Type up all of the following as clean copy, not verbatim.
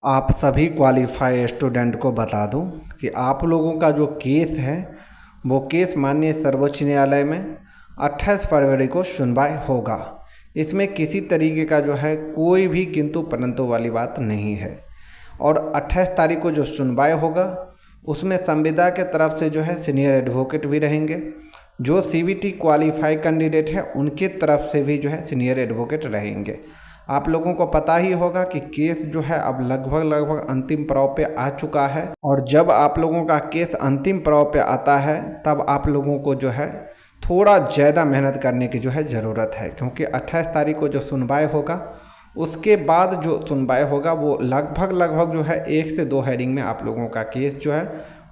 आप सभी qualify student को बता दूं कि आप लोगों का जो केस है वो केस माननीय सर्वोच्च न्यायालय में 28 फरवरी को सुनवाई होगा। इसमें किसी तरीके का जो है कोई भी किंतु परंतु वाली बात नहीं है। और 28 तारीख को जो सुनवाई होगा उसमें संविदा के तरफ से जो है सीनियर एडवोकेट भी रहेंगे, जो सीबीटी क्वालिफाई कैंडिडेट है उनके तरफ से भी जो है सीनियर एडवोकेट रहेंगे। आप लोगों को पता ही होगा कि केस जो है अब लगभग अंतिम पड़ाव पे आ चुका है, और जब आप लोगों का केस अंतिम पड़ाव पे आता है तब आप लोगों को जो है थोड़ा ज़्यादा मेहनत करने की जो है ज़रूरत है, क्योंकि 28 तारीख को जो सुनवाई होगा उसके बाद जो सुनवाई होगा वो लगभग जो है 1 से 2 हेयरिंग में आप लोगों का केस जो है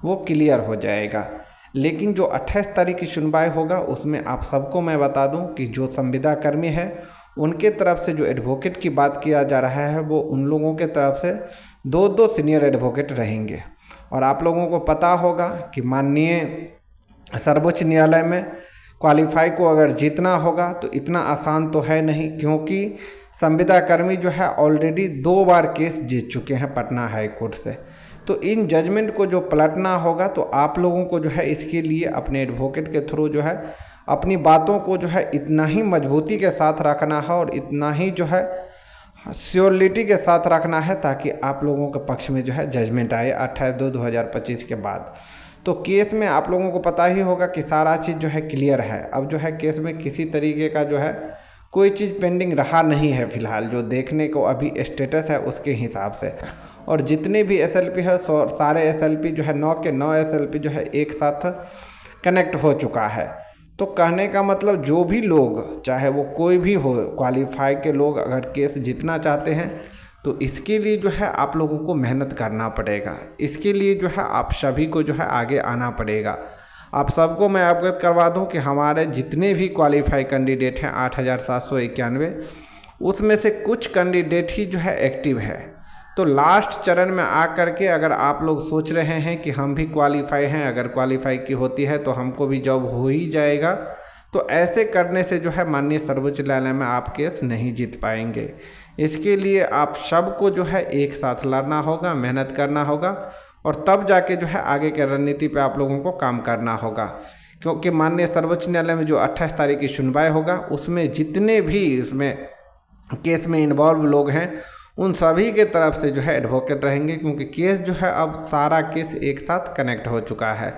वो क्लियर हो जाएगा। लेकिन जो 28 तारीख की सुनवाई होगा उसमें आप सबको मैं बता दूं कि जो संविदा कर्मी है उनके तरफ से जो एडवोकेट की बात किया जा रहा है वो उन लोगों के तरफ से 2 सीनियर एडवोकेट रहेंगे। और आप लोगों को पता होगा कि माननीय सर्वोच्च न्यायालय में क्वालिफाई को अगर जीतना होगा तो इतना आसान तो है नहीं, क्योंकि संविदा कर्मी जो है ऑलरेडी 2 बार केस जीत चुके हैं पटना हाई कोर्ट से। तो इन जजमेंट को जो पलटना होगा तो आप लोगों को जो है इसके लिए अपने एडवोकेट के थ्रू जो है अपनी बातों को जो है इतना ही मजबूती के साथ रखना है और इतना ही जो है श्योरिटी के साथ रखना है ताकि आप लोगों के पक्ष में जो है जजमेंट आए 28/2/2025 के बाद। तो केस में आप लोगों को पता ही होगा कि सारा चीज़ जो है क्लियर है। अब जो है केस में किसी तरीके का जो है कोई चीज़ पेंडिंग रहा नहीं है फ़िलहाल, जो देखने को अभी स्टेटस है उसके हिसाब से। और जितने भी एसएलपी है सारे एसएलपी जो है 9 के 9 एसएलपी जो है एक साथ कनेक्ट हो चुका है। तो कहने का मतलब जो भी लोग चाहे वो कोई भी हो क्वालिफाई के लोग अगर केस जीतना चाहते हैं तो इसके लिए जो है आप लोगों को मेहनत करना पड़ेगा। इसके लिए जो है आप सभी को जो है आगे आना पड़ेगा। आप सबको मैं अवगत करवा दूं कि हमारे जितने भी क्वालिफाई कैंडिडेट हैं 8791, उसमें से कुछ कैंडिडेट ही जो है एक्टिव है। तो लास्ट चरण में आ कर के अगर आप लोग सोच रहे हैं कि हम भी क्वालिफाई हैं, अगर क्वालिफाई की होती है तो हमको भी जॉब हो ही जाएगा, तो ऐसे करने से जो है माननीय सर्वोच्च न्यायालय में आप केस नहीं जीत पाएंगे। इसके लिए आप सबको जो है एक साथ लड़ना होगा, मेहनत करना होगा, और तब जाके जो है आगे के रणनीति पे आप लोगों को काम करना होगा। क्योंकि माननीय सर्वोच्च न्यायालय में जो 28 तारीख की सुनवाई होगा उसमें जितने भी उसमें केस में इन्वॉल्व लोग हैं उन सभी के तरफ से जो है एडवोकेट रहेंगे, क्योंकि केस जो है अब सारा केस एक साथ कनेक्ट हो चुका है।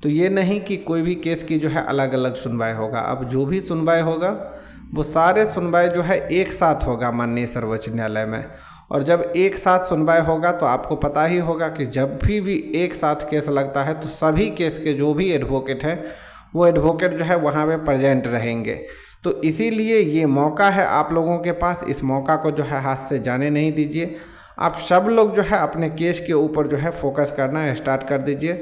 तो ये नहीं कि कोई भी केस की जो है अलग अलग सुनवाई होगा। अब जो भी सुनवाई होगा वो सारे सुनवाई जो है एक साथ होगा माननीय सर्वोच्च न्यायालय में। और जब एक साथ सुनवाई होगा तो आपको पता ही होगा कि जब भी एक साथ केस लगता है तो सभी केस के जो भी एडवोकेट हैं वो एडवोकेट जो है वहाँ पे प्रेजेंट रहेंगे। तो इसीलिए ये मौका है आप लोगों के पास, इस मौका को जो है हाथ से जाने नहीं दीजिए। आप सब लोग जो है अपने केस के ऊपर जो है फोकस करना स्टार्ट कर दीजिए,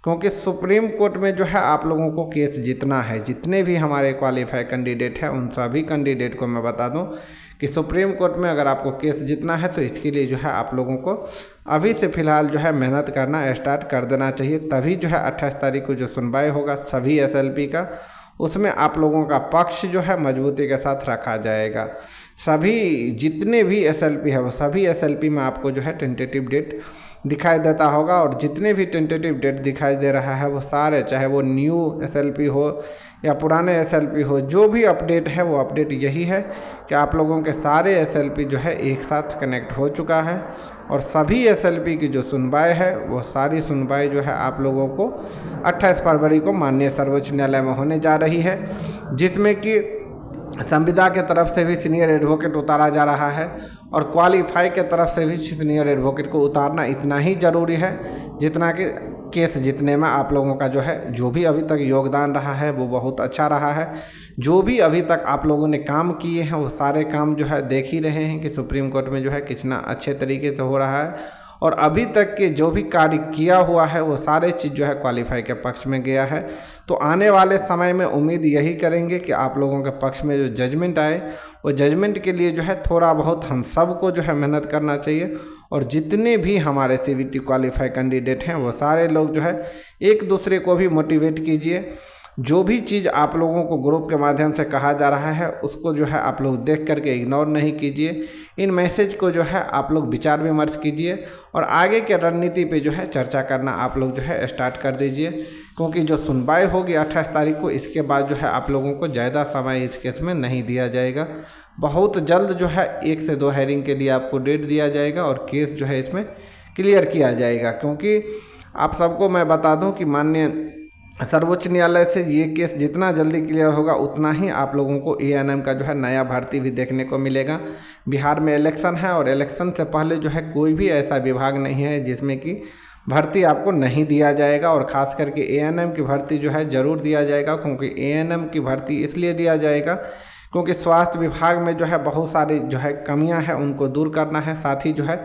क्योंकि सुप्रीम कोर्ट में जो है आप लोगों को केस जीतना है। जितने भी हमारे क्वालिफाई कैंडिडेट हैं उन सभी कैंडिडेट को मैं बता दूं कि सुप्रीम कोर्ट में अगर आपको केस जीतना है तो इसके लिए जो है आप लोगों को अभी से फ़िलहाल जो है मेहनत करना स्टार्ट कर देना चाहिए। तभी जो है 28 तारीख को जो सुनवाई होगा सभी एसएलपी का, उसमें आप लोगों का पक्ष जो है मजबूती के साथ रखा जाएगा। सभी जितने भी एसएलपी है वो सभी एसएलपी में आपको जो है टेंटेटिव डेट दिखाई देता होगा, और जितने भी टेंटेटिव डेट दिखाई दे रहा है वो सारे, चाहे वो न्यू एसएलपी हो या पुराने एसएलपी हो, जो भी अपडेट है वो अपडेट यही है कि आप लोगों के सारे एसएलपी जो है एक साथ कनेक्ट हो चुका है। और सभी एसएलपी की जो सुनवाई है वो सारी सुनवाई जो है आप लोगों को 28 फरवरी को माननीय सर्वोच्च न्यायालय में होने जा रही है, जिसमें कि संविदा के तरफ से भी सीनियर एडवोकेट उतारा जा रहा है और क्वालिफाई के तरफ से भी सीनियर एडवोकेट को उतारना इतना ही ज़रूरी है जितना कि केस जीतने में आप लोगों का जो है जो भी अभी तक योगदान रहा है वो बहुत अच्छा रहा है। जो भी अभी तक आप लोगों ने काम किए हैं वो सारे काम जो है देख ही रहे हैं कि सुप्रीम कोर्ट में जो है कितना अच्छे तरीके से हो रहा है, और अभी तक के जो भी कार्य किया हुआ है वो सारे चीज़ जो है क्वालिफाई के पक्ष में गया है। तो आने वाले समय में उम्मीद यही करेंगे कि आप लोगों के पक्ष में जो जजमेंट आए वो जजमेंट के लिए जो है थोड़ा बहुत हम सब को जो है मेहनत करना चाहिए। और जितने भी हमारे सीबीटी क्वालिफाई कैंडिडेट हैं वो सारे लोग जो है एक दूसरे को भी मोटिवेट कीजिए। जो भी चीज़ आप लोगों को ग्रुप के माध्यम से कहा जा रहा है उसको जो है आप लोग देख करके इग्नोर नहीं कीजिए। इन मैसेज को जो है आप लोग विचार विमर्श कीजिए और आगे के रणनीति पे जो है चर्चा करना आप लोग जो है स्टार्ट कर दीजिए, क्योंकि जो सुनवाई होगी 28 तारीख को, इसके बाद जो है आप लोगों को ज़्यादा समय इस केस में नहीं दिया जाएगा। बहुत जल्द जो है 1 से 2 हेयरिंग के लिए आपको डेट दिया जाएगा और केस जो है इसमें क्लियर किया जाएगा। क्योंकि आप सबको मैं बता दूं कि माननीय सर्वोच्च न्यायालय से ये केस जितना जल्दी क्लियर होगा उतना ही आप लोगों को एएनएम का जो है नया भर्ती भी देखने को मिलेगा। बिहार में इलेक्शन है और इलेक्शन से पहले जो है कोई भी ऐसा विभाग नहीं है जिसमें कि भर्ती आपको नहीं दिया जाएगा, और ख़ास करके एएनएम की भर्ती जो है ज़रूर दिया जाएगा। क्योंकि एएनएम की भर्ती इसलिए दिया जाएगा क्योंकि स्वास्थ्य विभाग में जो है बहुत सारी जो है कमियां हैं, उनको दूर करना है। साथ ही जो है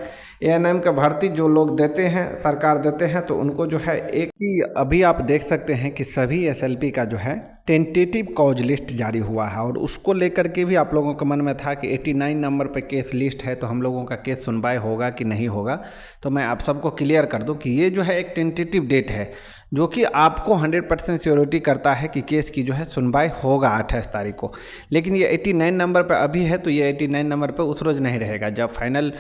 एएनएम का भर्ती जो लोग देते हैं, सरकार देते हैं, तो उनको जो है एक ही अभी आप देख सकते हैं कि सभी एसएलपी का जो है टेंटेटिव कॉज लिस्ट जारी हुआ है, और उसको लेकर के भी आप लोगों के मन में था कि 89 नंबर पे केस लिस्ट है तो हम लोगों का केस सुनवाई होगा कि नहीं होगा। तो मैं आप सबको क्लियर कर दूं कि ये जो है एक टेंटेटिव डेट है जो कि आपको 100% श्योरिटी करता है कि केस की जो है सुनवाई होगा 28 तारीख को। लेकिन ये 89 नंबर पर अभी है, तो ये 89 नंबर पर उस रोज़ नहीं रहेगा। जब फाइनल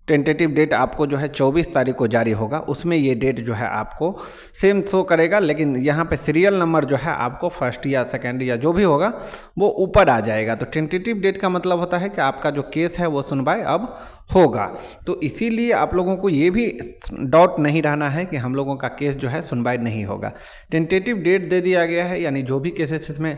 टेंटेटिव डेट आपको जो है 24 तारीख को जारी होगा, उसमें ये डेट जो है आपको सेम शो करेगा, लेकिन यहाँ पे सीरियल नंबर जो है आपको फर्स्ट या सेकंड या जो भी होगा वो ऊपर आ जाएगा। तो टेंटेटिव डेट का मतलब होता है कि आपका जो केस है वो सुनवाई अब होगा। तो इसीलिए आप लोगों को ये भी डाउट नहीं रहना है कि हम लोगों का केस जो है सुनवाई नहीं होगा। टेंटेटिव डेट दे दिया गया है, यानी जो भी केसेस इसमें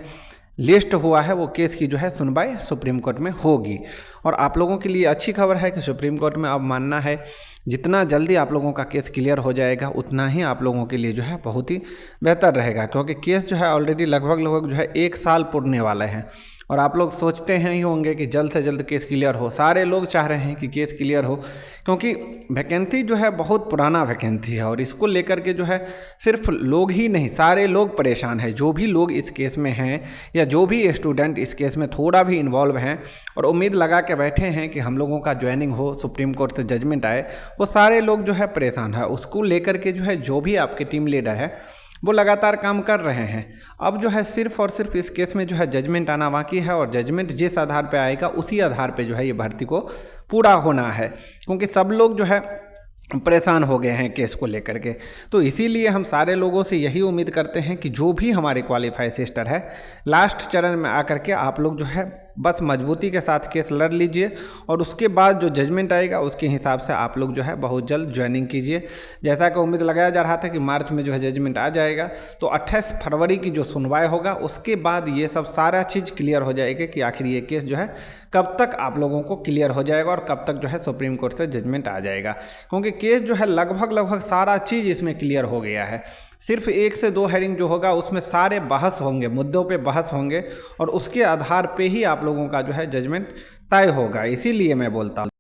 लिस्ट हुआ है वो केस की जो है सुनवाई सुप्रीम कोर्ट में होगी। और आप लोगों के लिए अच्छी खबर है कि सुप्रीम कोर्ट में अब मानना है जितना जल्दी आप लोगों का केस क्लियर हो जाएगा उतना ही आप लोगों के लिए जो है बहुत ही बेहतर रहेगा। क्योंकि केस जो है ऑलरेडी लगभग जो है 1 साल पुरने वाले हैं, और आप लोग सोचते हैं ही होंगे कि जल्द से जल्द केस क्लियर हो। सारे लोग चाह रहे हैं कि केस क्लियर हो, क्योंकि वैकेंसी जो है बहुत पुराना वैकेंसी है, और इसको लेकर के जो है सिर्फ लोग ही नहीं, सारे लोग परेशान हैं। जो भी लोग इस केस में हैं या जो भी स्टूडेंट इस केस में थोड़ा भी इन्वॉल्व हैं और उम्मीद लगा के बैठे हैं कि हम लोगों का ज्वाइनिंग हो, सुप्रीम कोर्ट से जजमेंट आए, वो सारे लोग जो है परेशान है। उसको लेकर के जो है जो भी आपके टीम लीडर है वो लगातार काम कर रहे हैं। अब जो है सिर्फ और सिर्फ इस केस में जो है जजमेंट आना बाकी है, और जजमेंट जिस आधार पे आएगा उसी आधार पे जो है ये भर्ती को पूरा होना है। क्योंकि सब लोग जो है परेशान हो गए हैं केस को लेकर के। तो इसीलिए हम सारे लोगों से यही उम्मीद करते हैं कि जो भी हमारे क्वालिफाई सिस्टर है लास्ट चरण में आकर के आप लोग जो है बस मजबूती के साथ केस लड़ लीजिए, और उसके बाद जो जजमेंट आएगा उसके हिसाब से आप लोग जो है बहुत जल्द ज्वाइनिंग कीजिए। जैसा कि उम्मीद लगाया जा रहा था कि मार्च में जो है जजमेंट आ जाएगा, तो 28 फरवरी की जो सुनवाई होगा उसके बाद ये सब सारा चीज़ क्लियर हो जाएगी कि आखिर ये केस जो है कब तक आप लोगों को क्लियर हो जाएगा और कब तक जो है सुप्रीम कोर्ट से जजमेंट आ जाएगा। क्योंकि केस जो है लगभग सारा चीज़ इसमें क्लियर हो गया है। सिर्फ 1 से 2 हेयरिंग जो होगा उसमें सारे बहस होंगे, मुद्दों पे बहस होंगे, और उसके आधार पे ही आप लोगों का जो है जजमेंट तय होगा। इसीलिए मैं बोलता हूँ